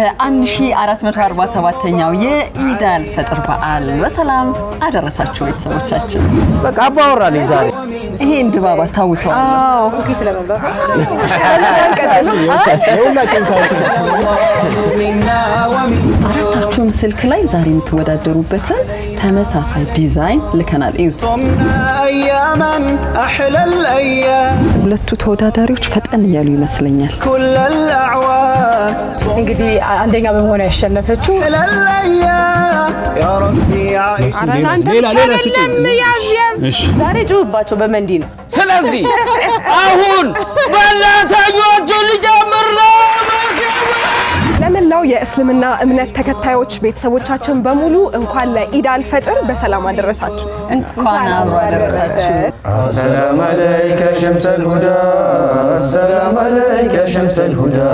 ለ1447ኛው የኢድ አልፈጥር በዓል በሰላም አደረሳችሁ ቤተሰቦቻችን። በቃ አባወራን ዛሬ ይሄን ድባብ አስታውሰው። ኩኪ ስለመብላት አራታችሁም ስልክ ላይ ዛሬ የምትወዳደሩበትን ተመሳሳይ ዲዛይን ልከናል። እዩት። ሁለቱ ተወዳዳሪዎች ፈጠን እያሉ ይመስለኛል። እንግዲህ አንደኛ በመሆን ያሸነፈችው ሌላ ዛሬ ጩህባቸው በመንዲ ነው። ስለዚህ አሁን በላተኞቹ ሊጀምር ነው። ለመላው የእስልምና እምነት ተከታዮች ቤተሰቦቻችን በሙሉ እንኳን ለኢድ አልፈጥር በሰላም አደረሳችሁ። እንኳን አብሮ አደረሳችሁ። السلام عليك شمس الهدى السلام عليك شمس الهدى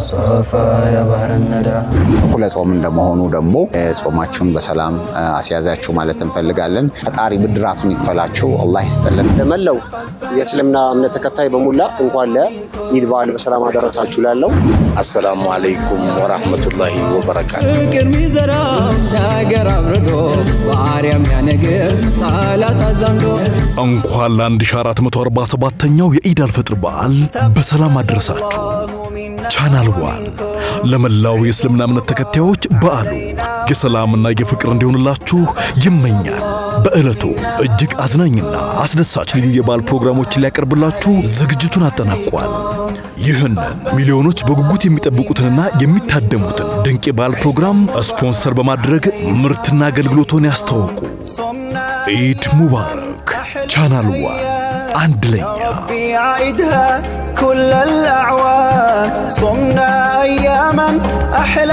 صافا يا بحر الندى ኩለ ጾም እንደመሆኑ ደግሞ ጾማችሁን በሰላም አስያዛችሁ ማለት እንፈልጋለን። ፈጣሪ ብድራቱን ይክፈላችሁ፣ አላህ ይስጥልን። ለመላው የእስልምና እምነት ተከታይ በሙላ እንኳን ለኢድ በዓል በሰላም አደረሳችሁ ላለው السلام عليكم ورحمة الله وبركاته. كرمي زرا داغر ابردو واريم يا نجر طالع تزمدو እንኳን ለ1447ኛው የኢድ አልፈጥር በዓል በሰላም አደረሳችሁ። ቻናል ዋን ለመላው የእስልምና እምነት ተከታዮች በዓሉ የሰላምና የፍቅር እንዲሆንላችሁ ይመኛል። በእለቱ እጅግ አዝናኝና አስደሳች ልዩ የበዓል ፕሮግራሞችን ሊያቀርብላችሁ ዝግጅቱን አጠናቋል። ይህንን ሚሊዮኖች በጉጉት የሚጠብቁትንና የሚታደሙትን ድንቅ የበዓል ፕሮግራም ስፖንሰር በማድረግ ምርትና አገልግሎቶን ያስተዋውቁ። ኢድ ሙባረክ። ቻናል ዋን አንድ ለኛ كل الأعوام صمنا أياما أحلى